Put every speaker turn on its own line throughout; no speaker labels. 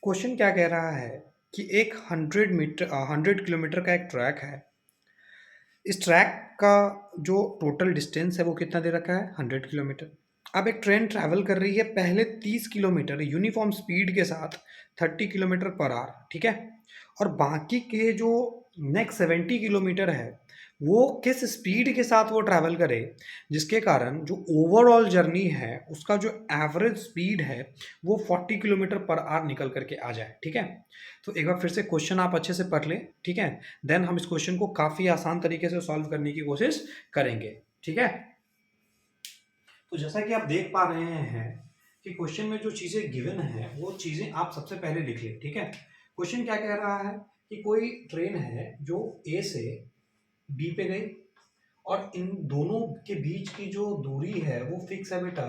Question क्या कह रहा है कि एक 100 किलोमीटर का एक ट्रैक है। इस ट्रैक का जो टोटल डिस्टेंस है वो कितना दे रखा है 100 किलोमीटर। अब एक ट्रेन ट्रैवल कर रही है पहले 30 किलोमीटर यूनिफॉर्म स्पीड के साथ 30 किलोमीटर पर आवर, ठीक है। और बाकी के जो नेक्स्ट 70 किलोमीटर है वो किस स्पीड के साथ वो ट्रैवल करे, जिसके कारण जो ओवरऑल जर्नी है उसका जो एवरेज स्पीड है वो 40 किलोमीटर पर आवर निकल करके आ जाए, ठीक है। तो एक बार फिर से क्वेश्चन आप अच्छे से पढ़ लें, ठीक है। देन हम इस क्वेश्चन को काफ़ी आसान तरीके से सॉल्व करने की कोशिश करेंगे, ठीक है। तो जैसा कि आप देख पा रहे हैं कि क्वेश्चन में जो चीज़ें गिवन है वो चीज़ें आप सबसे पहले लिख लें, ठीक है। क्वेश्चन क्या कह रहा है कि कोई ट्रेन है जो ए से बी पे गई और इन दोनों के बीच की जो दूरी है वो फिक्स है बेटा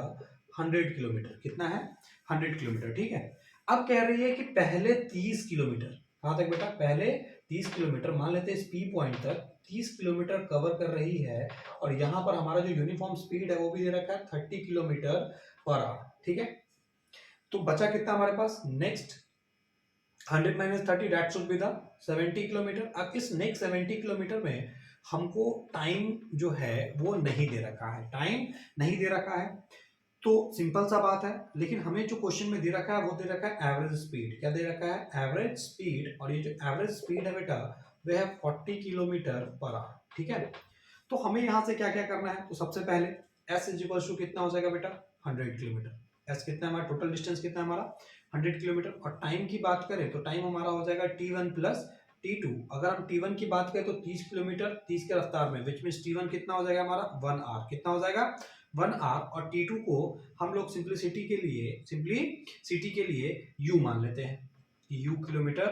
100 किलोमीटर। कितना है 100 किलोमीटर, ठीक है। अब कह रही है कि पहले 30 किलोमीटर, कहाँ तक बेटा, पहले 30 किलोमीटर, मान लेते हैं इस पी पॉइंट तक 30 किलोमीटर कवर कर रही है। और यहाँ पर हमारा जो यूनिफॉर्म स्पीड है वो भी दे रखा है 30 किलोमीटर पर आवर, ठीक है। तो बचा कितना हमारे पास, next 100 - 30 that should be the 70 kilometre. अब इस नेक्स्ट 70 किलोमीटर में हमको टाइम जो है वो नहीं दे रखा है, टाइम नहीं दे रखा है। तो सिंपल सा बात है, लेकिन हमें जो क्वेश्चन में दे रखा है वो दे रखा है एवरेज स्पीड। क्या दे रखा है, एवरेज स्पीड। और ये जो एवरेज स्पीड है बेटा वह है 40 किलोमीटर पर आवर, ठीक है। तो हमें यहाँ से क्या क्या करना है, तो सबसे पहले एस इज इक्वल टू कितना हो जाएगा बेटा 100 किलोमीटर। एस कितना है हमारा, टोटल डिस्टेंस कितना है हमारा 100 किलोमीटर। और टाइम की बात करें तो टाइम हमारा हो जाएगा T1 प्लस T2। अगर हम T1 की बात करें तो 30 किलोमीटर 30 के रफ्तार में, विच मीन T1 कितना हो जाएगा हमारा 1 आवर। कितना हो जाएगा 1 आवर। और T2 को हम लोग सिंपली सिटी के लिए U मान लेते हैं, U किलोमीटर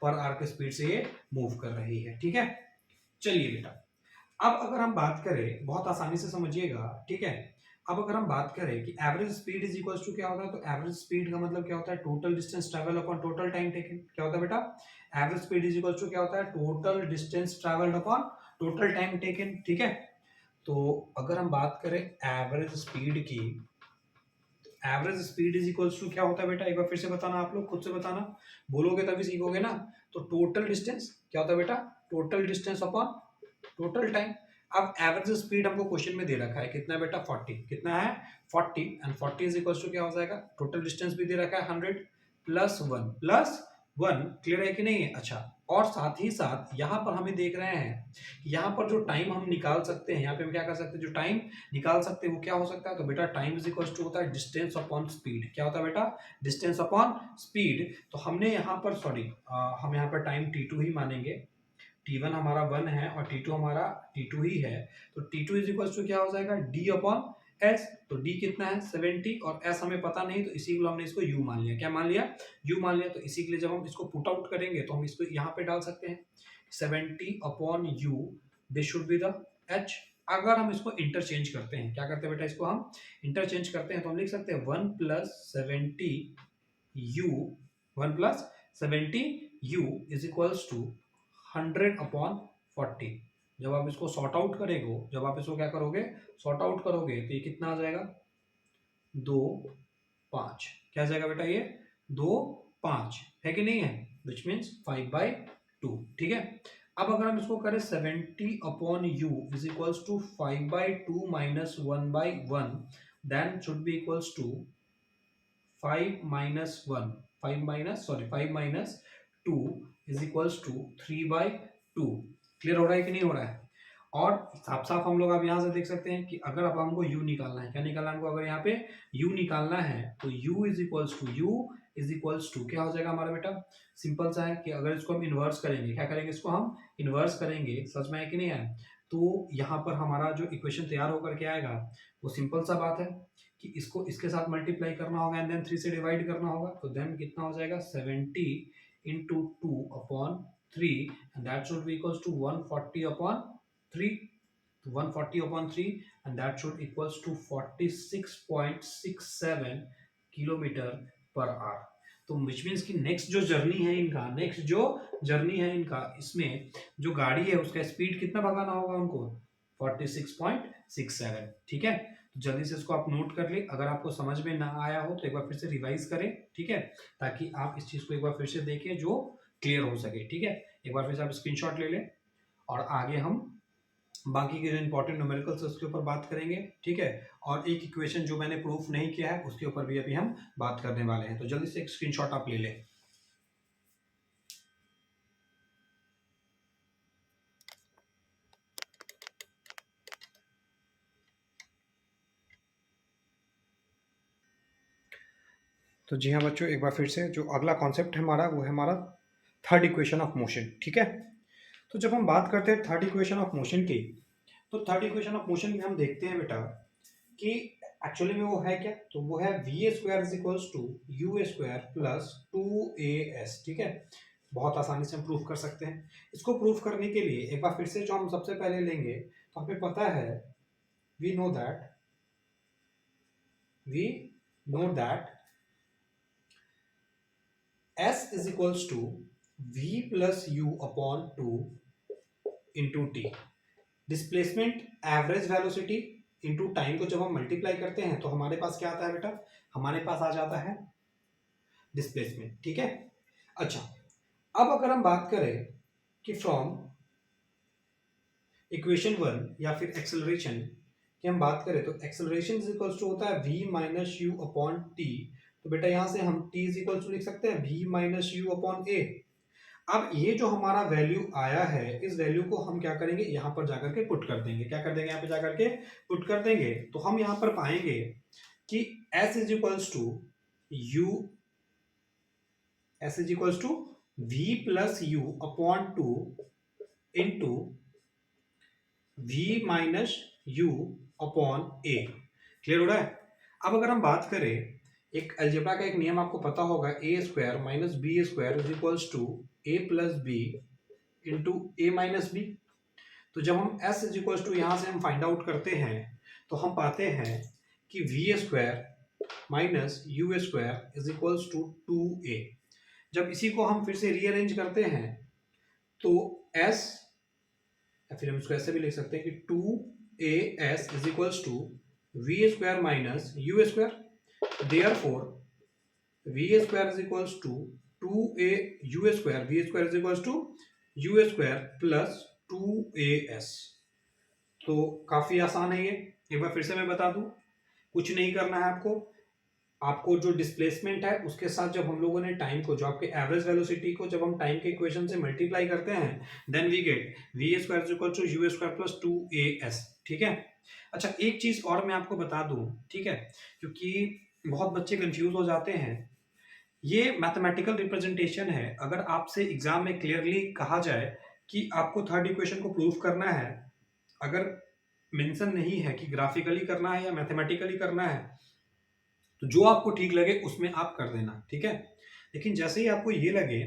पर आवर के स्पीड से ये मूव कर रही है, ठीक है। चलिए बेटा, अब अगर हम बात करें, बहुत आसानी से समझिएगा, ठीक है। अब अगर हम बात करें कि average speed is equal to क्या होता है, तो एवरेज स्पीड का मतलब क्या होता है, total distance travel upon total time taken. क्या होता है बेटा, average speed is equal to क्या होता है, total distance travelled upon total time taken, ठीक है। तो अगर हम बात करें एवरेज स्पीड की, average speed is equal to क्या होता है बेटा, एक बार फिर से बताना, आप लोग खुद से बताना, बोलोगे तभी सीखोगे ना। तो टोटल डिस्टेंस क्या होता है बेटा, total distance upon total time. अब एवरेज स्पीड हमको क्वेश्चन में दे रखा है कितना है बेटा 40। कितना है 40। एंड 40 इज इक्वल टू क्या हो जाएगा, टोटल डिस्टेंस भी दे रखा है 100 प्लस 1। क्लियर है कि नहीं है, अच्छा। और साथ ही साथ यहाँ पर हमें देख रहे हैं कि यहाँ पर जो टाइम हम निकाल सकते हैं, यहाँ पे हम क्या कर सकते हैं, जो टाइम निकाल सकते हैं वो क्या हो सकता है, तो बेटा टाइम इज इक्वल टू होता है डिस्टेंस अपॉन स्पीड। क्या होता है बेटा, डिस्टेंस अपॉन स्पीड। तो हमने यहाँ पर सॉरी, हम यहाँ पर टाइम T2 ही मानेंगे। T1 हमारा 1 है और T2 हमारा T2 ही है। तो T2 इज इक्वल टू क्या हो जाएगा, D अपॉन S। तो D कितना है 70 और S हमें पता नहीं, तो इसी को हमने इसको U मान लिया। क्या मान लिया, U मान लिया। तो इसी के लिए जब हम इसको पुट आउट करेंगे तो हम इसको यहाँ पे डाल सकते हैं 70 upon U, this should be the H। अगर हम इसको इंटरचेंज करते हैं, क्या करते हैं बेटा, इसको हम इंटरचेंज करते हैं, तो हम लिख सकते हैं 1 plus 70 U is equals to 100/40। जब आप इसको सॉर्ट आउट करेंगे, जब आप इसको क्या करोगे, सॉर्ट आउट करोगे, तो ये कितना आ जाएगा 2 5। क्या आ जाएगा बेटा, ये 2 5 है कि नहीं है, विच मीन्स 5/2, ठीक है। अब अगर हम इसको करें 70/U is equals to 5/2 minus 1/1, then should be equals to 5 is equals to 3/2। Clear हो रहा है कि नहीं हो रहा है। और साफ साफ हम लोग अब यहाँ से देख सकते हैं कि अगर अब हमको u निकालना है, क्या निकालना है हमको, अगर यहाँ पे u निकालना है तो u इज इक्वल्स टू क्या हो जाएगा हमारा बेटा, सिंपल सा है कि अगर इसको हम इन्वर्स करेंगे, क्या करेंगे, इसको हम इन्वर्स करेंगे, समझ में है कि नहीं है। तो यहाँ पर हमारा जो इक्वेशन तैयार होकर के आएगा वो सिंपल सा बात है कि इसको इसके साथ मल्टीप्लाई करना होगा एंड देन 3 से डिवाइड करना होगा। तो देन कितना हो जाएगा 70 into 2/3 and that should be equals to 140/3। तो 140/3 and that should equals to 46.67 kilometre per hour. तो विच मीन्स कि नेक्स्ट जो जर्नी है इनका इसमें जो गाड़ी है उसका स्पीड कितना भगाना होगा उनको 46.67, ठीक है। तो जल्दी से इसको आप नोट कर लें। अगर आपको समझ में ना आया हो तो एक बार फिर से रिवाइज करें, ठीक है, ताकि आप इस चीज़ को एक बार फिर से देखें जो क्लियर हो सके, ठीक है। एक बार फिर से आप स्क्रीनशॉट ले लें और आगे हम बाकी के जो इंपॉर्टेंट न्यूमेरिकल्स है उसके ऊपर बात करेंगे, ठीक है। और एक इक्वेशन जो मैंने प्रूफ नहीं किया है उसके ऊपर भी अभी हम बात करने वाले हैं। तो जल्दी से एक स्क्रीनशॉट आप ले लें। तो जी हाँ बच्चों, एक बार फिर से जो अगला कॉन्सेप्ट है हमारा वो है हमारा थर्ड इक्वेशन ऑफ मोशन, ठीक है। तो जब हम बात करते हैं थर्ड इक्वेशन ऑफ मोशन की, तो थर्ड इक्वेशन ऑफ मोशन में हम देखते हैं बेटा कि एक्चुअली में वो है क्या, तो वो है V A square is equals to U A square plus two A S, ठीक है। बहुत आसानी से हम प्रूफ कर सकते हैं। इसको प्रूफ करने के लिए एक बार फिर से जो हम सबसे पहले लेंगे, तो हमें पता है we know that S is equals to V plus U upon 2 into T। Displacement average velocity into time को जब हम मल्टीप्लाई करते हैं तो हमारे पास क्या आता है बेटा, हमारे पास आ जाता है डिस्प्लेसमेंट, ठीक है। अच्छा, अब अगर हम बात करें कि फ्रॉम इक्वेशन 1 या फिर एक्सेलरेशन की हम बात करें, तो एक्सेलरेशन इज इक्वल्स टू होता है v minus U upon T. तो बेटा यहां से हम t इज इक्वल्स टू लिख सकते हैं v माइनस यू अपॉन ए। अब ये जो हमारा वैल्यू आया है, इस वैल्यू को हम क्या करेंगे, यहां पर जाकर के पुट कर देंगे। क्या कर देंगे, यहाँ पे जाकर के पुट कर देंगे। तो हम यहां पर पाएंगे कि s is equals to U v plus U upon 2 into v minus U upon A. क्लियर हो रहा है। अब अगर हम बात करें, एक अलजेब्रा का एक नियम आपको पता होगा, A square minus B square is equals to A plus B into A minus B. तो जब हम s इज इक्वल्स टू यहाँ से हम फाइंड आउट करते हैं, तो हम पाते हैं कि V square minus U square is equals to 2a। जब इसी को हम फिर से रीअरेंज करते हैं तो s, या फिर हम इसको ऐसे भी लिख सकते हैं कि 2as is equals to V square minus U square. Therefore V square is equals to 2a U square, V square is equals to U square plus 2as। तो काफी आसान है ये। एक बार फिर से मैं बता दूं, कुछ नहीं करना है आपको। आपको जो डिस्प्लेसमेंट है उसके साथ जब हम लोगों ने टाइम को, जो आपके एवरेज वेलोसिटी को जब हम टाइम के इक्वेशन से मल्टीप्लाई करते हैं, then we get V square is equal to U square plus 2as, ठीक है। अच्छा, एक चीज और मैं आपको बता दूं, ठीक है, क्योंकि बहुत बच्चे कंफ्यूज हो जाते हैं। ये मैथमेटिकल रिप्रेजेंटेशन है। अगर आपसे एग्जाम में क्लियरली कहा जाए कि आपको थर्ड इक्वेशन को प्रूव करना है, अगर मेंशन नहीं है कि ग्राफिकली करना है या मैथमेटिकली करना है, तो जो आपको ठीक लगे उसमें आप कर देना, ठीक है। लेकिन जैसे ही आपको ये लगे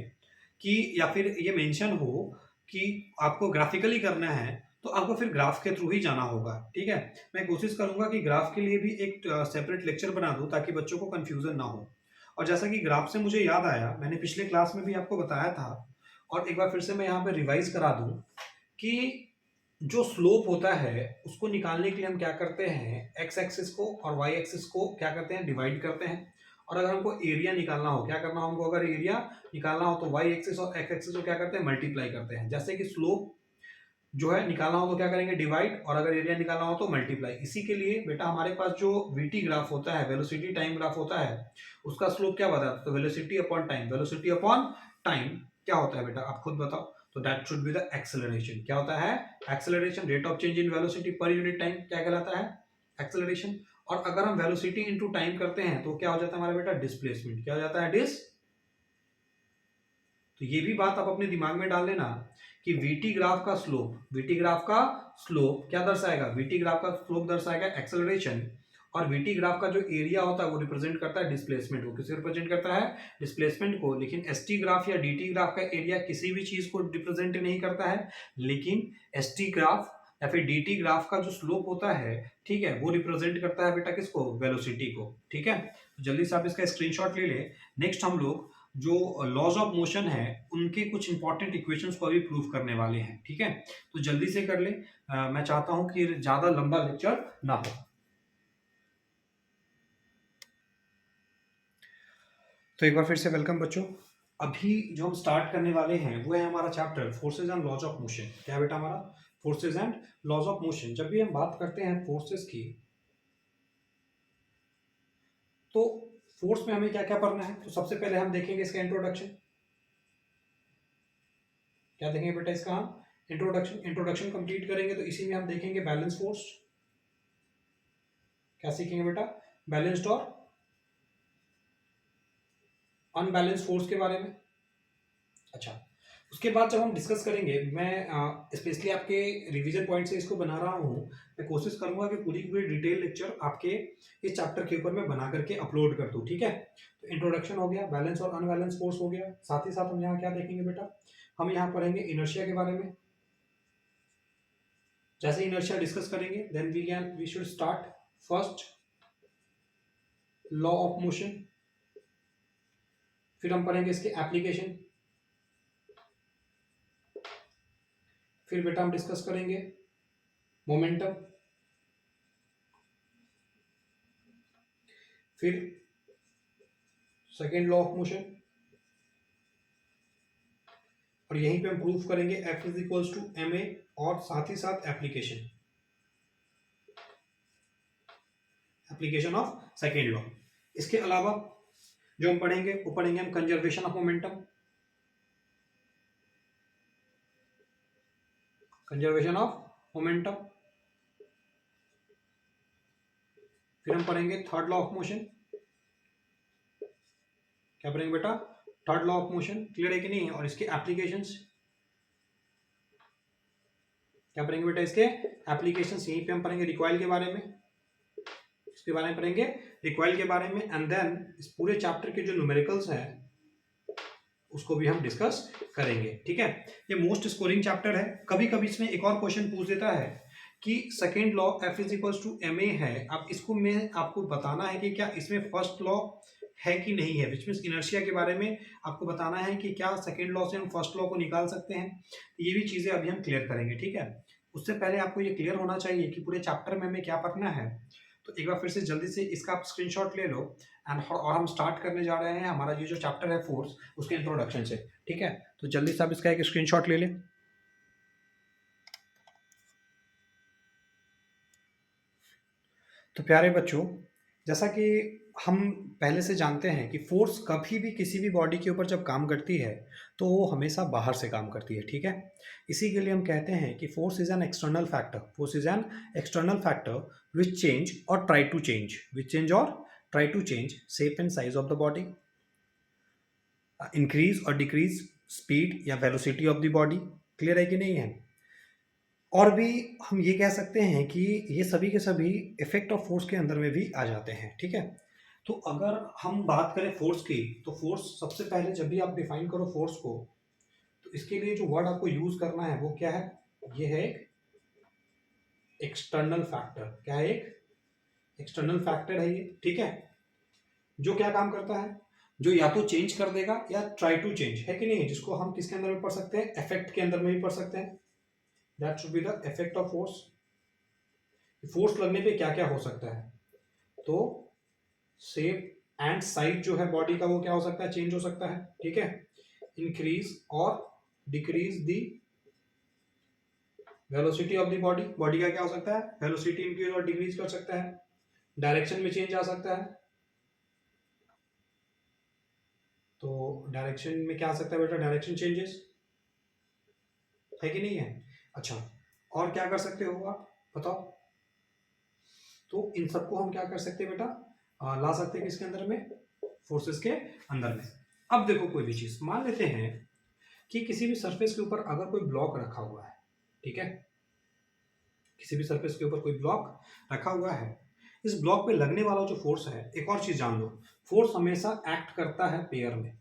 कि, या फिर ये मेंशन हो कि आपको ग्राफिकली करना है, तो आपको फिर ग्राफ के थ्रू ही जाना होगा, ठीक है। मैं कोशिश करूंगा कि ग्राफ के लिए भी एक सेपरेट लेक्चर बना दूं ताकि बच्चों को कंफ्यूजन ना हो। और जैसा कि ग्राफ से मुझे याद आया, मैंने पिछले क्लास में भी आपको बताया था, और एक बार फिर से मैं यहाँ पे रिवाइज करा दूं कि जो स्लोप होता है उसको निकालने के लिए हम क्या करते हैं, एक्स एक्सिस को और वाई एक्सिस को क्या करते हैं, डिवाइड करते हैं। और अगर हमको एरिया निकालना हो, क्या करना हो हमको, अगर एरिया निकालना हो तो वाई एक्सिस और एक्स एक्सिस को क्या करते हैं, मल्टीप्लाई करते हैं। जैसे कि स्लोप जो है निकालना हो तो क्या करेंगे, डिवाइड, और अगर एरिया निकालना हो तो मल्टीप्लाई। इसी के लिए बेटा हमारे पास जो वीटी ग्राफ होता है, वेलोसिटी टाइम ग्राफ होता है, उसका स्लोप क्या बताता है, तो velocity upon time. Velocity upon time क्या होता है बेटा, आप खुद बताओ। तो that should be the acceleration. क्या होता है, acceleration. Rate of change in velocity per unit time क्या कहलाता है, एक्सेलरेशन। और अगर हम वेलोसिटी इनटू टाइम करते हैं तो क्या हो जाता है हमारा बेटा, डिस्प्लेसमेंट। क्या हो जाता है, तो ये भी बात आप अपने दिमाग में डाल लेना कि वीटी ग्राफ का स्लोप क्या दर्शाएगा, वीटी ग्राफ का स्लोप दर्शाएगा एक्सेलरेशन। और वीटी ग्राफ का जो एरिया होता है वो रिप्रेजेंट करता है डिस्प्लेसमेंट को। किसे रिप्रेजेंट करता है, डिस्प्लेसमेंट को। लेकिन एसटी ग्राफ या डीटी ग्राफ का एरिया किसी भी चीज को रिप्रेजेंट नहीं करता है, लेकिन एसटी ग्राफ या फिर डीटी ग्राफ का जो स्लोप होता है, ठीक है, वो रिप्रेजेंट करता है बेटा किसको, वेलोसिटी को, ठीक है। तो जल्दी से आप इसका स्क्रीनशॉट ले ले। नेक्स्ट हम लोग जो लॉज ऑफ मोशन है उनके कुछ इंपॉर्टेंट इक्वेशंस को अभी प्रूव करने वाले हैं, ठीक है। तो जल्दी से कर ले। मैं चाहता हूं कि ज्यादा लंबा लेक्चर ना हो। तो एक बार फिर से वेलकम बच्चों। अभी जो हम स्टार्ट करने वाले हैं वो है हमारा chapter forces and laws of motion. क्या बेटा हमारा forces and laws of motion. जब भी हम बात करते हैं फोर्सेस की, तो फोर्स में हमें क्या क्या पढ़ना है, तो सबसे पहले हम देखेंगे इसका इंट्रोडक्शन। क्या देखेंगे बेटा इसका हम इंट्रोडक्शन कंप्लीट करेंगे, तो इसी में हम देखेंगे बैलेंस फोर्स। क्या सीखेंगे बेटा, बैलेंस्ड और अनबैलेंस फोर्स के बारे में। अच्छा, उसके बाद जब हम डिस्कस करेंगे, मैं स्पेशली आपके रिवीजन पॉइंट से इसको बना रहा हूँ। मैं कोशिश करूंगा कि पूरी की पूरी डिटेल लेक्चर आपके इस चैप्टर के ऊपर मैं बना करके अपलोड कर दूँ, ठीक है। तो इंट्रोडक्शन हो गया, बैलेंस और अनबैलेंस फोर्स हो गया, साथ ही साथ हम यहाँ क्या देखेंगे बेटा, हम यहाँ पढ़ेंगे इनर्शिया के बारे में। जैसे इनर्शिया डिस्कस करेंगे then we should start first law of motion, फिर हम पढ़ेंगे इसके एप्लीकेशन, फिर बेटा हम डिस्कस करेंगे मोमेंटम, फिर सेकेंड लॉ ऑफ मोशन, और यहीं पे हम प्रूफ करेंगे F is equals to ma, और साथ ही साथ एप्लीकेशन ऑफ सेकेंड लॉ। इसके अलावा जो हम पढ़ेंगे वो पढ़ेंगे हम कंजर्वेशन ऑफ मोमेंटम, फिर हम पढ़ेंगे थर्ड लॉ ऑफ मोशन। क्या पढ़ेंगे बेटा, third law of motion. Clear है कि नहीं है, और इसके एप्लीकेशंस। क्या पढ़ेंगे बेटा, इसके एप्लीकेशंस। यहीं पे हम पढ़ेंगे रिकॉइल के बारे में, इसके बारे में पढ़ेंगे रिकॉइल के बारे में, एंड देन इस पूरे चैप्टर के जो न्यूमेरिकल्स हैं उसको भी हम डिस्कस करेंगे, ठीक है। ये मोस्ट स्कोरिंग चैप्टर है। कभी कभी इसमें एक और क्वेश्चन पूछ देता है कि second law F is equals to ma है, अब इसको मैं आपको बताना है कि क्या इसमें फर्स्ट लॉ है कि नहीं है, विच मीन्स इनर्शिया के बारे में आपको बताना है कि क्या सेकेंड लॉ से हम फर्स्ट लॉ को निकाल सकते हैं। ये भी चीज़ें अभी हम क्लियर करेंगे, ठीक है। उससे पहले आपको ये क्लियर होना चाहिए कि पूरे चैप्टर में हमें क्या पढ़ना है। तो एक बार फिर से जल्दी से इसका आप स्क्रीनशॉट ले लो, एंड और हम स्टार्ट करने जा रहे हैं हमारा ये जो चैप्टर है फोर्स, उसके इंट्रोडक्शन से, ठीक है। तो जल्दी से आप इसका एक स्क्रीनशॉट ले लें। तो प्यारे बच्चों, जैसा कि हम पहले से जानते हैं कि फोर्स कभी भी किसी भी बॉडी के ऊपर जब काम करती है तो वो हमेशा बाहर से काम करती है, ठीक है। इसी के लिए हम कहते हैं कि force is an external factor which change और try to change shape and size of the body, increase और डिक्रीज स्पीड या velocity of the body. Clear है कि नहीं है। और भी हम ये कह सकते हैं कि ये सभी के सभी इफेक्ट ऑफ फोर्स के अंदर में भी आ जाते हैं, ठीक है। तो अगर हम बात करें फोर्स की, तो फोर्स सबसे पहले जब भी आप डिफाइन करो फोर्स को, तो इसके लिए जो वर्ड आपको यूज करना है वो क्या है, ये है एक एक्सटर्नल फैक्टर। क्या है, एक एक्सटर्नल फैक्टर है ये, ठीक है। जो क्या काम करता है, जो या तो चेंज कर देगा या ट्राई टू चेंज, है कि नहीं, जिसको हम किसके अंदर में पढ़ सकते हैं, इफेक्ट के अंदर में भी पढ़ सकते हैं। That should be the effect of force. Force लगने पे क्या क्या हो सकता है, तो शेप एंड साइज जो है बॉडी का वो क्या हो सकता है, चेंज हो सकता है, ठीक है। इंक्रीज और decrease the velocity of the body का क्या हो सकता है, वेलोसिटी इंक्रीज और डिक्रीज कर सकता है। डायरेक्शन में चेंज आ सकता है, तो डायरेक्शन में क्या आ सकता है बेटा, डायरेक्शन चेंजेस, है कि नहीं है। अच्छा, और क्या कर सकते हो आप बताओ। तो इन सबको हम क्या कर सकते हैं बेटा, ला सकते हैं किसके अंदर में, फोर्सेस के अंदर में। अब देखो कोई भी चीज मान लेते हैं कि किसी भी सरफेस के ऊपर अगर कोई ब्लॉक रखा हुआ है, ठीक है, किसी भी सरफेस के ऊपर कोई ब्लॉक रखा हुआ है, इस ब्लॉक पे लगने वाला जो फोर्स है, एक और चीज जान लो, फोर्स हमेशा एक्ट करता है पेयर में।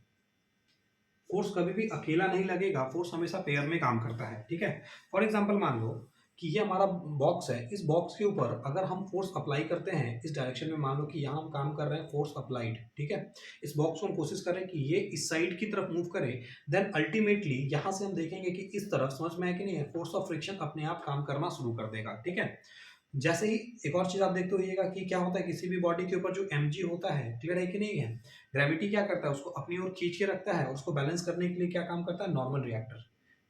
फोर्स कभी भी अकेला नहीं लगेगा, फोर्स हमेशा पेयर में काम करता है, ठीक है। फॉर एग्जांपल मान लो कि ये हमारा बॉक्स है, इस बॉक्स के ऊपर अगर हम फोर्स अप्लाई करते हैं इस डायरेक्शन में, मान लो कि यहाँ हम काम कर रहे हैं फोर्स अप्लाइड, ठीक है। इस बॉक्स को हम कोशिश करें कि ये इस साइड की तरफ मूव करे, देन अल्टीमेटली यहाँ से हम देखेंगे कि इस तरफ, समझ में है कि नहीं है, फोर्स ऑफ फ्रिक्शन अपने आप काम करना शुरू कर देगा, ठीक है। जैसे ही एक और चीज आप देखते होइएगा कि क्या होता है, किसी भी बॉडी के ऊपर जो mg होता है, क्लियर है कि नहीं है, ग्रेविटी क्या करता है, उसको अपनी ओर खींच के रखता है, उसको बैलेंस करने के लिए क्या काम करता है, नॉर्मल रिएक्टर,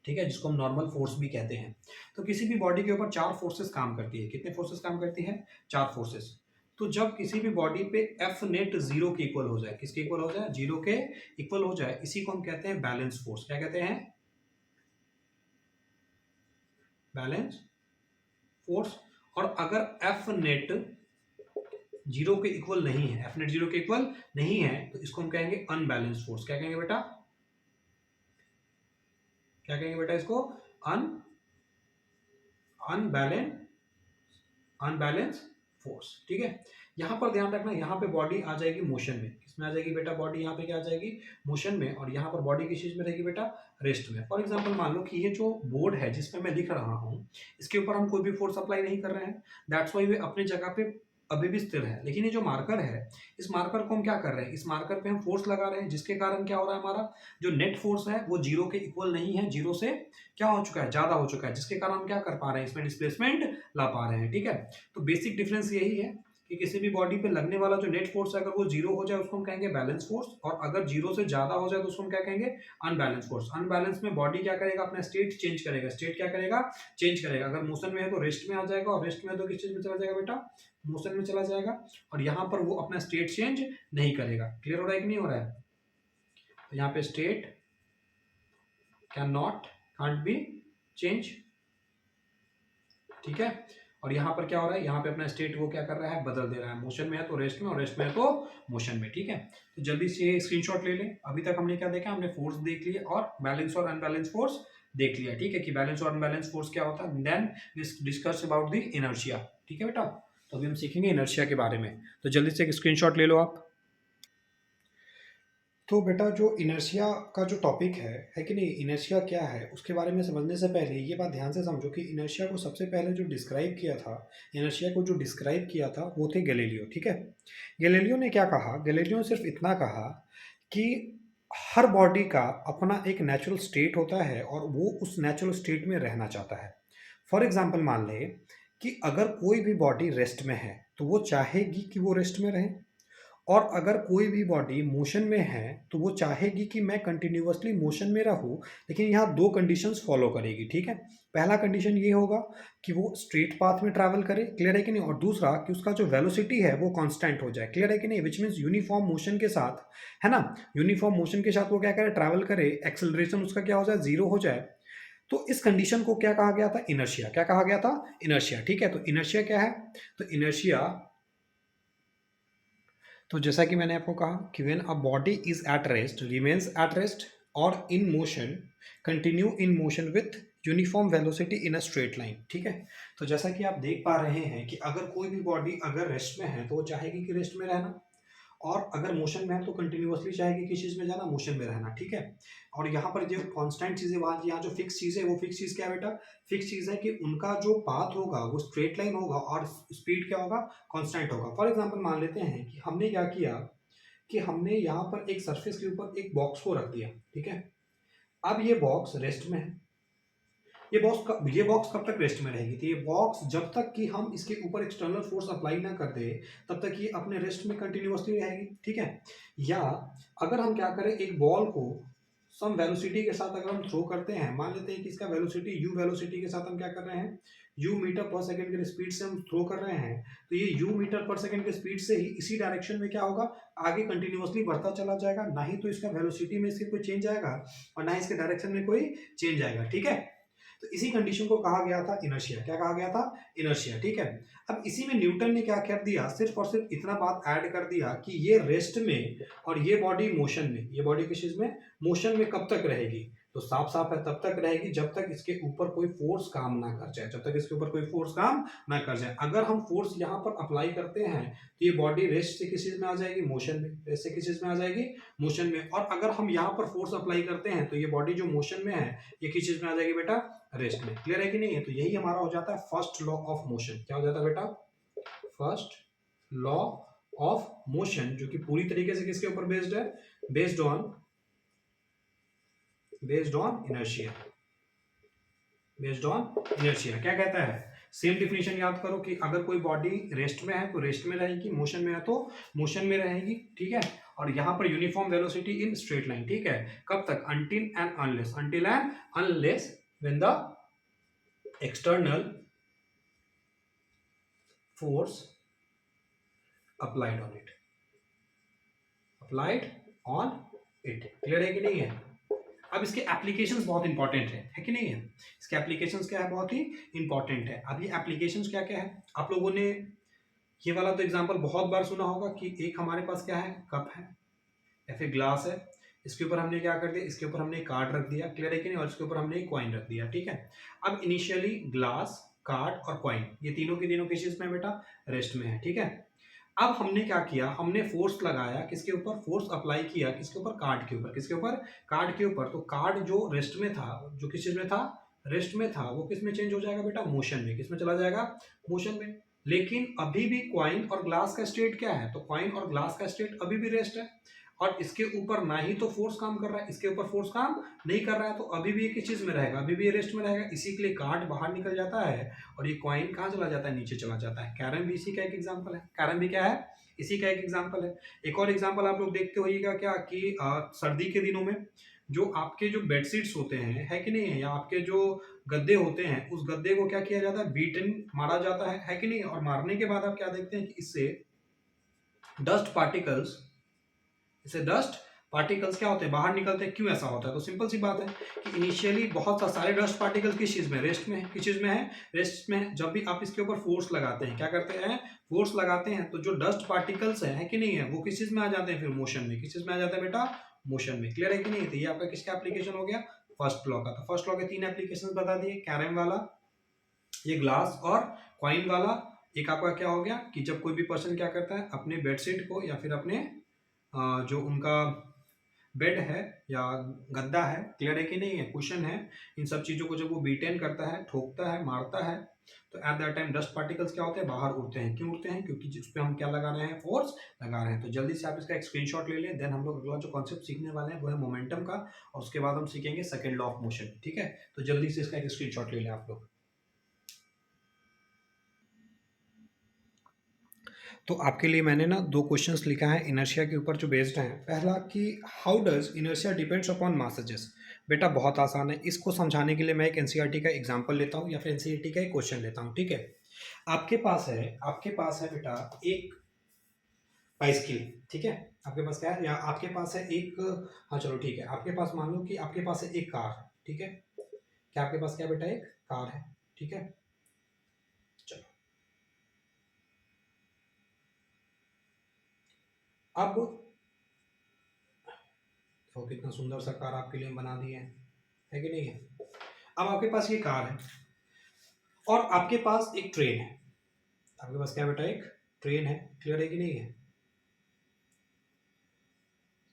ठीक है, जिसको हम नॉर्मल फोर्स भी कहते हैं। तो किसी भी बॉडी के ऊपर चार फोर्सेस काम करती है। कितने फोर्सेस काम करती है, चार फोर्सेस। तो जब किसी भी बॉडी पे एफ नेट जीरो के इक्वल हो जाए, किसके इक्वल हो जाए, जीरो के इक्वल हो जाए, इसी को हम कहते हैं बैलेंस फोर्स। क्या कहते हैं, बैलेंस फोर्स। और अगर एफ नेट जीरो के इक्वल नहीं है, एफ नेट जीरो के इक्वल नहीं है, तो इसको हम कहेंगे अनबैलेंस फोर्स। क्या कहेंगे बेटा, क्या कहेंगे बेटा इसको, अन अनबैलेंस अनबैलेंस फोर्स, ठीक है। यहां पर ध्यान रखना, यहां पे बॉडी आ जाएगी मोशन में। किसमें आ जाएगी बेटा, बॉडी यहाँ पे क्या आ जाएगी, मोशन में। और यहाँ पर बॉडी किस चीज में रहेगी बेटा, रेस्ट में। फॉर एग्जांपल मान लो कि ये जो बोर्ड है जिसमें मैं लिख रहा हूँ, इसके ऊपर हम कोई भी फोर्स अप्लाई नहीं कर रहे हैं, दैट्स वाई वे अपनी जगह पे अभी भी स्थिर है। लेकिन ये जो मार्कर है, इस मार्कर को हम क्या कर रहे हैं, इस मार्कर पे हम फोर्स लगा रहे हैं, जिसके कारण क्या हो रहा है, हमारा जो नेट फोर्स है वो जीरो के इक्वल नहीं है, जीरो से क्या हो चुका है, ज्यादा हो चुका है, जिसके कारण हम क्या कर पा रहे हैं, इसमें डिस्प्लेसमेंट ला पा रहे हैं, ठीक है। तो बेसिक डिफरेंस यही है कि किसी भी बॉडी पे लगने वाला जो नेट फोर्स है, अगर वो जीरो हो जाए उसको हम कहेंगे बैलेंस फोर्स, और अगर जीरो से ज्यादा हो जाए तो उसको हम क्या कहेंगे, अनबैलेंस फोर्स। अनबैलेंस में बॉडी क्या करेगा, अपना स्टेट चेंज करेगा। स्टेट क्या करेगा, चेंज करेगा। अगर मोशन में है तो रेस्ट में आ जाएगा, और रेस्ट में है तो किस चीज में चला जाएगा बेटा, मोशन में चला जाएगा। और यहाँ पर वो अपना स्टेट चेंज नहीं करेगा। क्लियर हो रहा है कि नहीं हो रहा है, तो यहाँ पे state can not, can't be change, ठीक है। और यहाँ पर क्या हो रहा है, यहाँ पे अपना स्टेट वो क्या कर रहा है, बदल दे रहा है। मोशन में है तो रेस्ट में, और रेस्ट में है तो मोशन में, ठीक है। तो जल्दी से स्क्रीनशॉट ले लें। अभी तक हमने क्या देखा, हमने फोर्स देख लिया और बैलेंस और अनबैलेंस फोर्स देख लिया, ठीक है, कि बैलेंस और अनबैलेंस फोर्स क्या होता है। Then discuss about the inertia, ठीक है बेटा। तो अभी हम सीखेंगे इनर्शिया के बारे में। तो जल्दी से एक स्क्रीनशॉट ले लो आप। तो बेटा जो इनर्शिया का जो टॉपिक है कि नहीं, इनर्शिया क्या है उसके बारे में समझने से पहले ये बात ध्यान से समझो कि इनर्शिया को सबसे पहले जो डिस्क्राइब किया था, इनर्शिया को जो डिस्क्राइब किया था वो थे गैलीलियो, ठीक है। गैलीलियो ने क्या कहा, गैलीलियो ने सिर्फ इतना कहा कि हर बॉडी का अपना एक नेचुरल स्टेट होता है और वो उस नेचुरल स्टेट में रहना चाहता है। फॉर एग्जाम्पल मान ले कि अगर कोई भी बॉडी रेस्ट में है तो वो चाहेगी कि वो रेस्ट में रहे, और अगर कोई भी बॉडी मोशन में है तो वो चाहेगी कि मैं कंटिन्यूअसली मोशन में रहूं। लेकिन यहाँ दो कंडीशंस फॉलो करेगी, ठीक है। पहला कंडीशन ये होगा कि वो स्ट्रेट पाथ में ट्रैवल करे, क्लियर है कि नहीं, और दूसरा कि उसका जो वेलोसिटी है वो कांस्टेंट हो जाए, क्लियर है कि नहीं, विच मीन्स यूनिफॉर्म मोशन के साथ, है ना, यूनिफॉर्म मोशन के साथ वो क्या करे, ट्रैवल करे, एक्सेलरेशन उसका क्या हो जाए, जीरो हो जाए। तो इस कंडीशन को क्या कहा गया था, इनर्शिया। क्या कहा गया था, इनर्शिया, ठीक है। तो इनर्शिया क्या है, तो इनर्शिया, तो जैसा कि मैंने आपको कहा कि when a body is at rest, remains at rest और in motion, continue in motion with uniform velocity in a straight line, ठीक है। तो जैसा कि आप देख पा रहे हैं कि अगर कोई भी बॉडी अगर रेस्ट में है तो वो चाहेगी कि रेस्ट में रहना, और अगर मोशन में है तो कंटिन्यूअसली चाहेगी किस चीज में जाना, मोशन में रहना, ठीक है। और यहाँ पर जो कांस्टेंट चीज है, वहाँ यहाँ जो फिक्स चीज है, वो फिक्स चीज क्या है बेटा, फिक्स चीज है कि उनका जो पाथ होगा वो स्ट्रेट लाइन होगा और स्पीड क्या होगा, कांस्टेंट होगा। फॉर एग्जांपल मान लेते हैं कि हमने क्या किया कि हमने यहाँ पर एक सरफेस के ऊपर एक बॉक्स को रख दिया, ठीक है। अब ये बॉक्स रेस्ट में है। ये बॉक्स कब तक रेस्ट में रहेगी, तो ये बॉक्स जब तक कि हम इसके ऊपर एक्सटर्नल फोर्स अप्लाई ना कर दे तब तक ये अपने रेस्ट में कंटिन्यूअसली रहेगी, ठीक है। या अगर हम क्या करें, एक बॉल को सम वेलोसिटी के साथ अगर हम थ्रो करते हैं, मान लेते हैं कि इसका वेलोसिटी यू वेलोसिटी के साथ हम क्या कर रहे हैं, यू मीटर पर सेकंड के स्पीड से हम थ्रो कर रहे हैं, तो ये यू मीटर पर सेकंड के स्पीड से ही इसी डायरेक्शन में क्या होगा, आगे कंटिन्यूअसली बढ़ता चला जाएगा। ना ही तो इसका वेलोसिटी में इसके कोई चेंज आएगा और ना ही इसके डायरेक्शन में कोई चेंज आएगा, ठीक है। तो इसी कंडीशन को कहा गया था इनर्शिया। क्या कहा गया था, इनर्शिया, ठीक है। अब इसी में न्यूटन ने क्या कर दिया, सिर्फ और सिर्फ इतना बात ऐड कर दिया कि ये रेस्ट में और ये बॉडी मोशन में, ये बॉडी किस चीज में, मोशन में कब तक रहेगी, तो साफ साफ है, तब तक रहेगी जब तक इसके ऊपर कोई फोर्स काम ना कर जाए, जब तक इसके ऊपर कोई फोर्स काम ना कर जाए। अगर हम फोर्स यहाँ पर अप्लाई करते हैं तो ये बॉडी रेस्ट से किस चीज में आ जाएगी, मोशन में, रेस्ट से किस चीज में आ जाएगी, मोशन में। और अगर हम यहाँ पर फोर्स अप्लाई करते हैं तो ये बॉडी जो मोशन में है ये किस चीज में आ जाएगी बेटा, रेस्ट में। क्लियर है कि नहीं है, तो यही हमारा हो जाता है फर्स्ट लॉ ऑफ मोशन। क्या हो जाता है बेटा, फर्स्ट लॉ ऑफ मोशन, जो कि पूरी तरीके से किसके ऊपर बेस्ड है, based on inertia, based on inertia. क्या कहता है, सेम डिफिनेशन याद करो कि अगर कोई बॉडी रेस्ट में है तो रेस्ट में रहेगी, मोशन में है तो मोशन में रहेगी, ठीक है। और यहाँ पर uniform velocity in straight line, ठीक है। कब तक? until and unless when the external force applied on it, clear है कि नहीं है? अब इसके एप्लीकेशंस बहुत इंपॉर्टेंट है कि नहीं है? इसके एप्लीकेशंस क्या है? बहुत ही इंपॉर्टेंट है। अब ये एप्लीकेशंस क्या क्या है? आप लोगों ने ये वाला तो एग्जांपल बहुत बार सुना होगा कि एक हमारे पास क्या है? कप है या फिर ग्लास है, इसके ऊपर हमने क्या कर दिया? इसके ऊपर हमने कार्ड रख दिया, क्लियर है कि नहीं? और इसके ऊपर हमने एक कॉइन रख दिया, ठीक है। अब इनिशियली ग्लास, कार्ड और कॉइन, ये तीनों के तीनों किस चीज में बेटा? रेस्ट में है, ठीक है। अब हमने क्या किया? हमने फोर्स लगाया किसके ऊपर? फोर्स अप्लाई किया किसके ऊपर? कार्ड के ऊपर। किसके ऊपर? कार्ड के ऊपर। तो कार्ड जो रेस्ट में था, जो किस चीज में था? रेस्ट में था, वो किस में चेंज हो जाएगा बेटा? मोशन में। किस में चला जाएगा? मोशन में। लेकिन अभी भी कॉइन और ग्लास का स्टेट क्या है? तो कॉइन और ग्लास का स्टेट अभी भी रेस्ट है, और इसके ऊपर ना ही तो फोर्स काम कर रहा है, इसके ऊपर फोर्स काम नहीं कर रहा है, तो अभी भी ये किस चीज में रहेगा? अभी भी ये रेस्ट में रहेगा। इसी के लिए कार्ड बाहर निकल जाता है और ये कॉइन कहाँ चला जाता है? नीचे चला जाता है। कैरम भी इसी का एक एग्जाम्पल है। कैरम भी क्या है? इसी का एक एग्जाम्पल है। एक और एग्जाम्पल आप लोग देखते होइएगा क्या कि सर्दी के दिनों में जो आपके जो बेडशीट्स होते हैं, है कि नहीं है, या आपके जो गद्दे होते हैं, उस गद्दे को क्या किया जाता है? बीटन, मारा जाता है कि नहीं? और मारने के बाद आप क्या देखते हैं कि इससे डस्ट पार्टिकल्स, क्या होते हैं? बाहर निकलते हैं। क्यों ऐसा होता है? तो सिंपल सी बात है कि इनिशियली बहुत सारे डस्ट पार्टिकल्स किस चीज में? रेस्ट में है। किस चीज में है? रेस्ट में है। जब भी आप इसके ऊपर फोर्स लगाते हैं, क्या करते हैं? फोर्स लगाते हैं, तो जो डस्ट पार्टिकल्स है कि नहीं है, वो किस चीज में आ जाते हैं? फिर मोशन में। किस चीज में आ जाता है बेटा? मोशन में। क्लियर है कि नहीं? तो ये आपका किसका एप्लीकेशन हो गया? फर्स्ट लॉ का। तो फर्स्ट लॉ के 3 एप्लीकेशन बता दिए, कैरम वाला, ये ग्लास और कॉइन वाला। एक आपका क्या हो गया कि जब कोई भी पर्सन क्या करता है, अपने बेडशीट को या फिर अपने जो उनका बेड है या गद्दा है, क्लियर है कि नहीं है, कुशन है, इन सब चीज़ों को जब वो बीटेन करता है, ठोकता है, मारता है, तो at that time dust particles क्या होते हैं? बाहर उड़ते हैं। क्यों उड़ते हैं? क्योंकि जिस पे हम क्या लगा रहे हैं? फोर्स लगा रहे हैं। तो जल्दी से आप इसका एक स्क्रीनशॉट ले लें। देन हम लोग अगला जो कॉन्सेप्ट सीखने वाले हैं वो है मोमेंटम का, और उसके बाद हम सीखेंगे सेकेंड लॉ ऑफ मोशन, ठीक है। तो जल्दी से इसका एक स्क्रीनशॉट ले लें आप लोग। तो आपके लिए मैंने ना 2 क्वेश्चंस लिखा है इनर्शिया के ऊपर जो बेस्ड हैं। पहला कि how does inertia depends upon masses. बेटा बहुत आसान है, इसको समझाने के लिए मैं एक एनसीईआरटी का एग्जांपल लेता हूँ या फिर एनसीईआरटी का एक क्वेश्चन लेता हूँ, ठीक है। आपके पास है बेटा एक बाइसिकल, ठीक है। आपके पास क्या है? या आपके पास है एक, हाँ चलो ठीक है, आपके पास मान लो कि आपके पास है एक कार, ठीक है। क्या आपके पास क्या बेटा? एक कार है, ठीक है। चलो, अब तो कितना सुंदर सा कार आपके लिए बना दिए हैं, है कि नहीं है? अब आपके पास ये कार है और आपके पास एक ट्रेन है। आपके पास क्या बेटा? एक ट्रेन है, क्लियर है कि नहीं है?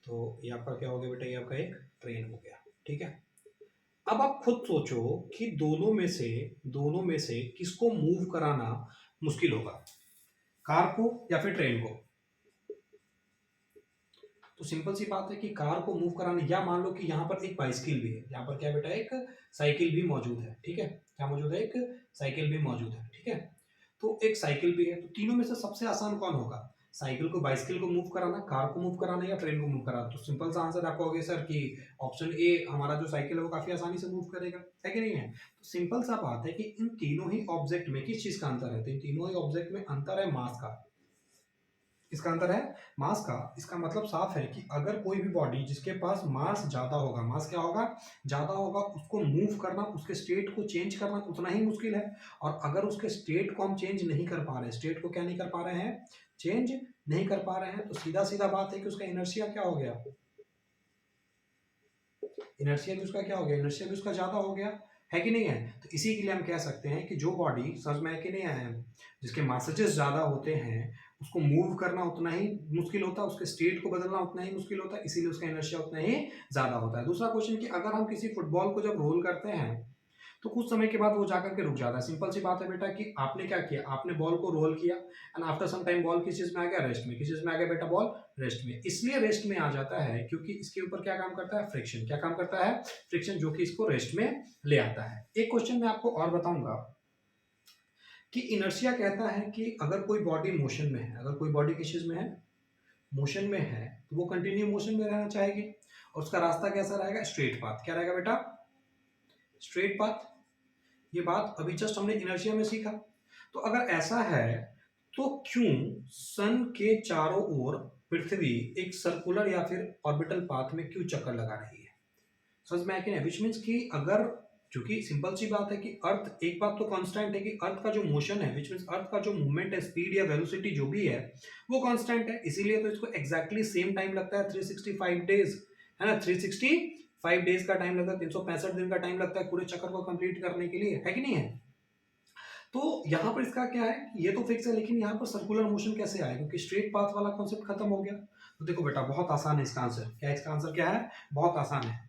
तो ये आपका क्या हो गया बेटा? ये आपका एक ट्रेन हो गया, ठीक है। अब आप खुद सोचो कि दोनों में से किसको मूव कराना मुश्किल होगा, कार को या फिर ट्रेन को? तो सिंपल सी बात है कि कार को मूव कराने, या मान लो कि यहाँ पर एक बाइसिकल भी है, यहाँ पर क्या बेटा? एक साइकिल भी मौजूद है, ठीक है। क्या मौजूद है? एक साइकिल भी मौजूद है, ठीक है। तो एक साइकिल भी है, तो तीनों में से सबसे आसान कौन होगा? साइकिल को, बाइसिकल को मूव कराना, कार को मूव कराना, या ट्रेन को मूव कराना? तो सिंपल सा आंसर आपका हो गया सर कि ऑप्शन ए, हमारा जो साइकिल है वो काफी आसानी से मूव करेगा, है कि नहीं है? तो सिंपल सा बात है कि इन तीनों ही ऑब्जेक्ट में किस चीज का अंतर है? तो इन तीनों ही ऑब्जेक्ट में अंतर है मास का। इसका अंतर है मास का। इसका मतलब साफ है कि अगर कोई भी बॉडी जिसके पास मास ज्यादा होगा, मास क्या होगा? ज्यादा होगा, उसको मूव करना, उसके स्टेट को चेंज करना उतना ही मुश्किल है। और अगर उसके स्टेट को हम चेंज नहीं कर पा रहे हैं, स्टेट को क्या नहीं कर पा रहे हैं? चेंज नहीं कर पा रहे हैं, तो सीधा सीधा बात है कि उसका इनर्शिया क्या हो गया? इनर्शिया भी उसका क्या हो गया? इनर्शिया भी उसका ज्यादा हो गया, है कि नहीं है? तो इसी के लिए हम कह सकते हैं कि जो बॉडी, समझ में है कि नहीं है, जिसके मासेजेस ज्यादा होते हैं, उसको मूव करना उतना ही मुश्किल होता है, उसके स्टेट को बदलना उतना ही मुश्किल होता है, इसीलिए उसका इनर्शिया उतना ही ज्यादा होता है। दूसरा क्वेश्चन कि अगर हम किसी फुटबॉल को जब रोल करते हैं तो कुछ समय के बाद वो जाकर के रुक जाता है। सिंपल सी बात है बेटा कि आपने क्या किया? आपने बॉल को रोल किया and after some time ball किस चीज में आ गया? रेस्ट में। किस चीज में आ गया बेटा? बॉल रेस्ट में। इसलिए रेस्ट में आ जाता है क्योंकि इसके ऊपर क्या काम करता है? फ्रिक्शन। क्या काम करता है? फ्रिक्शन, जो कि इसको रेस्ट में ले आता है। एक क्वेश्चन मैं आपको और बताऊंगा कि इनर्शिया कहता है कि अगर कोई बॉडी मोशन में है, अगर कोई बॉडी किस चीज़ में है, मोशन में है, तो वो कंटिन्यू मोशन में रहना चाहेगी और उसका रास्ता कैसा रहेगा, स्ट्रेट पाथ। क्या रहेगा बेटा, स्ट्रेट पाथ। ये बात अभी जस्ट हमने इनर्शिया में सीखा। तो अगर ऐसा है तो क्यों सन के चारों ओर पृथ्वी एक सर्कुलर या फिर ऑर्बिटल पाथ में क्यों चक्कर लगा रही है? समझ में आया कि नहीं? विच मीन्स कि अगर, क्योंकि सिंपल सी बात है कि अर्थ, एक बात तो कांस्टेंट है कि अर्थ का जो मोशन है, विच मीन्स अर्थ का जो मूवमेंट है, स्पीड या वेलोसिटी जो भी है, वो कांस्टेंट है। इसीलिए तो इसको एग्जैक्टली सेम टाइम लगता है 365 डेज, है ना, 365 डेज का टाइम लगता है, 365 दिन का टाइम लगता है पूरे चक्कर को कंप्लीट करने के लिए, है कि नहीं है? तो यहाँ पर इसका क्या है, ये तो फिक्स है, लेकिन यहाँ पर सर्कुलर मोशन कैसे आए, क्योंकि स्ट्रेट पाथ वाला कॉन्सेप्ट खत्म हो गया। तो देखो बेटा, बहुत आसान है इसका आंसर। क्या इसका आंसर क्या है? बहुत आसान है।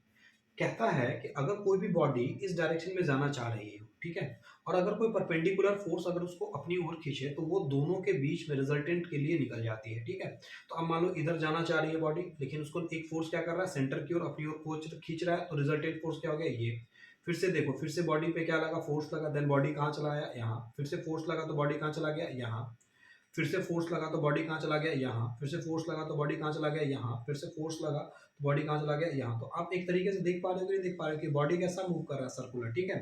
कहता है कि अगर कोई भी बॉडी इस डायरेक्शन में जाना चाह रही है, ठीक है, और अगर कोई परपेंडिकुलर फोर्स अगर उसको अपनी ओर खींचे, तो वो दोनों के बीच में रिजल्टेंट के लिए निकल जाती है, ठीक है। तो अब मान लो इधर जाना चाह रही है बॉडी, लेकिन उसको एक फोर्स क्या कर रहा है, सेंटर की ओर अपनी ओर खींच रहा है, तो रिजल्टेंट फोर्स क्या हो गया, ये। फिर से देखो, फिर से बॉडी पे क्या लगा, फोर्स लगा, देन बॉडी कहाँ चला आया, यहाँ। फिर से फोर्स लगा तो बॉडी कहाँ चला गया, यहाँ। फिर से फोर्स लगा तो बॉडी कहाँ चला गया, यहाँ। फिर से फोर्स लगा तो बॉडी कहाँ चला गया, यहाँ। फिर से फोर्स लगा तो बॉडी कहाँ चला गया, यहाँ। तो आप एक तरीके से देख पा रहे हो कि नहीं देख पा रहे हो कि बॉडी कैसा मूव कर रहा है, सर्कुलर, ठीक है।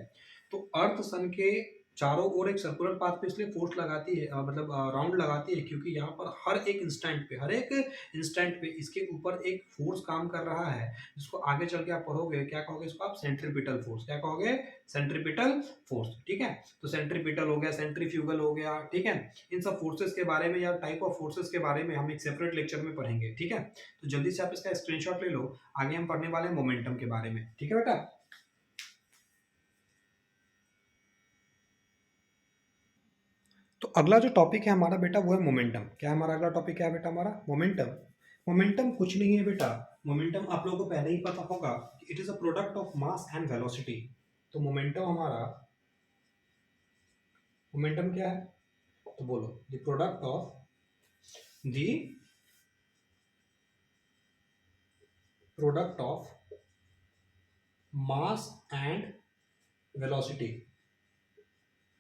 तो अर्थ सन के चारों ओर एक सर्कुलर पाथ पे इसलिए फोर्स लगाती है, मतलब राउंड लगाती है, क्योंकि यहाँ पर हर एक इंस्टेंट पे इसके ऊपर एक फोर्स काम कर रहा है, जिसको आगे चल के आप पढ़ोगे, क्या कहोगे इसको आप, सेंट्रीपिटल फोर्स। क्या कहोगे, सेंट्रीपिटल फोर्स, ठीक है। तो सेंट्रीपिटल हो गया, सेंट्रीफ्यूगल हो गया, ठीक है। इन सब फोर्सेस के बारे में या टाइप ऑफ फोर्सेस के बारे में हम एक सेपरेट लेक्चर में पढ़ेंगे, ठीक है। तो जल्दी से आप इसका स्क्रीनशॉट ले लो, आगे हम पढ़ने वाले मोमेंटम के बारे में, ठीक है बेटा। तो अगला जो टॉपिक है हमारा बेटा, वो है मोमेंटम। क्या हमारा अगला टॉपिक क्या है बेटा, हमारा मोमेंटम। मोमेंटम कुछ नहीं है बेटा, मोमेंटम आप लोगों को पहले ही पता होगा, it is a product of mass and velocity. तो मोमेंटम हमारा, मोमेंटम क्या है, तो बोलो, the product of the product of mass and velocity.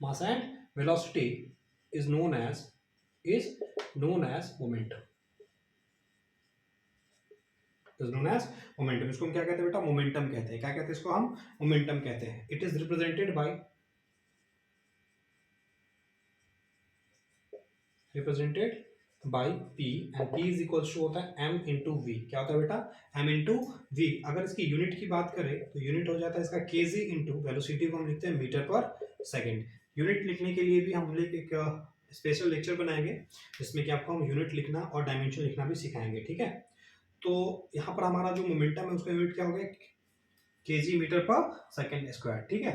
Mass and velocity is known as momentum. Is known as momentum. इसको हम क्या कहते हैं बेटा, मोमेंटम कहते हैं। क्या कहते हैं इसको हम, मोमेंटम कहते हैं। It is represented by P, and P is equals to होता है M इंटू V। क्या होता है बेटा, M इंटू V। अगर इसकी यूनिट की बात करें तो यूनिट हो जाता है इसका kg इंटू वेलोसिटी को हम लिखते हैं मीटर पर सेकेंड। यूनिट लिखने के लिए भी हम लोग एक स्पेशल लेक्चर बनाएंगे, जिसमें कि आपको हम यूनिट लिखना और डायमेंशन लिखना भी सिखाएंगे, ठीक है। तो यहाँ पर हमारा जो मोमेंटम है उसका यूनिट क्या हो गया, kg मीटर पर सेकेंड स्क्वायर, ठीक है।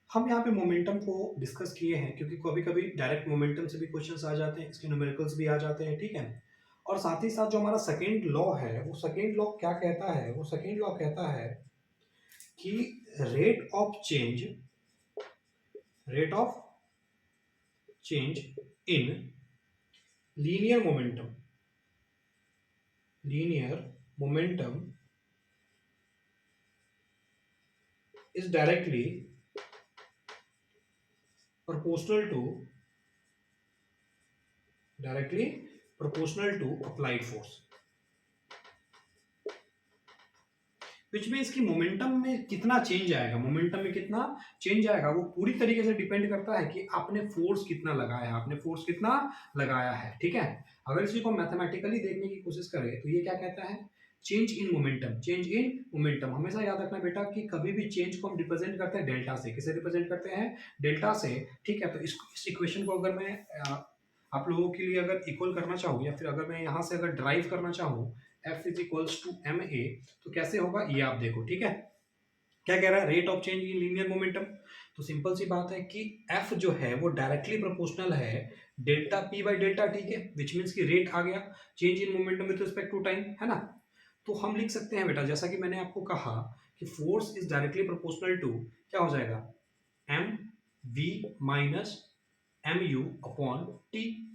हम यहाँ पे मोमेंटम को डिस्कस किए हैं, क्योंकि कभी कभी डायरेक्ट मोमेंटम से भी क्वेश्चंस आ जाते हैं, इसके न्यूमेरिकल्स भी आ जाते हैं, ठीक है। और साथ ही साथ जो हमारा सेकेंड लॉ है, वो सेकेंड लॉ क्या कहता है, वो सेकेंड लॉ कहता है कि rate of change in linear momentum is directly proportional to applied force, which means कि मोमेंटम में कितना चेंज आएगा, मोमेंटम में कितना चेंज आएगा, वो पूरी तरीके से डिपेंड करता है कि आपने फोर्स कितना लगाया है, ठीक है। अगर इसी को मैथमेटिकली देखने की कोशिश करें तो ये क्या कहता है, चेंज इन मोमेंटम। हमेशा याद रखना बेटा कि कभी भी चेंज को हम रिप्रेजेंट करते हैं डेल्टा से। किसे रिप्रेजेंट करते हैं, डेल्टा से, ठीक है। तो इस इक्वेशन को अगर मैं आप लोगों के लिए अगर इक्वल करना चाहूँ, या फिर अगर मैं यहाँ से अगर ड्राइव करना चाहूँ F is equals to M A, तो कैसे होगा ये आप देखो, ठीक है। क्या कह रहा है, rate of change in linear momentum. तो सिंपल सी बात है कि F जो है वो डायरेक्टली प्रोपोर्शनल है डेल्टा P बाई डेल्टा, ठीक है। विच मीन्स की रेट आ गया, change in momentum with respect to time, है ना। तो हम लिख सकते हैं बेटा, जैसा कि मैंने आपको कहा कि force is directly proportional to, क्या हो जाएगा, M V minus M U upon T.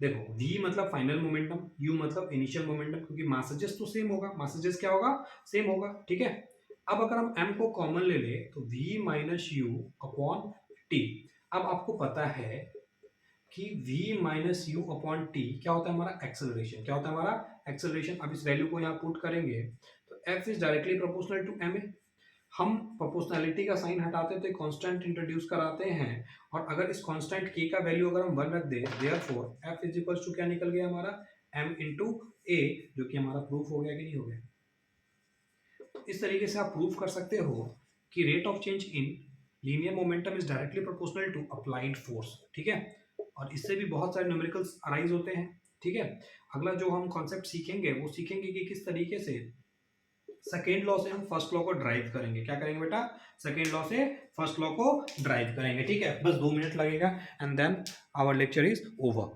देखो v मतलब फाइनल मोमेंटम, u मतलब इनिशियल मोमेंटम, क्योंकि मासेजेस तो सेम होगा, मासेजेस क्या होगा, सेम होगा, ठीक है। अब अगर हम m को कॉमन ले ले तो v minus U upon T. अब आपको पता है कि v minus U upon T क्या होता है हमारा एक्सेलरेशन, क्या होता है हमारा एक्सेलरेशन। अब इस वैल्यू को यहाँ पुट करेंगे तो f is directly proportional to ma। हम प्रोपोर्शनैलिटी का साइन हटाते हैं तो कांस्टेंट इंट्रोड्यूस कराते हैं, और अगर इस कांस्टेंट k का वैल्यू अगर हम 1 रख दें, therefore f is equals to क्या निकल गया हमारा m इंटू a, जो कि हमारा प्रूफ हो गया कि नहीं हो गया। इस तरीके से आप प्रूफ कर सकते हो कि rate of change in linear momentum is directly proportional to applied force, ठीक है। और इससे भी बहुत सारे न्यूमेरिकल्स अराइज होते हैं, ठीक है। अगला जो हम कॉन्सेप्ट सीखेंगे वो सीखेंगे कि किस तरीके से सेकेंड लॉ से हम फर्स्ट लॉ को ड्राइव करेंगे। क्या करेंगे बेटा, सेकेंड लॉ से फर्स्ट लॉ को ड्राइव करेंगे, ठीक है। बस 2 मिनट लगेगा and then our lecture is over.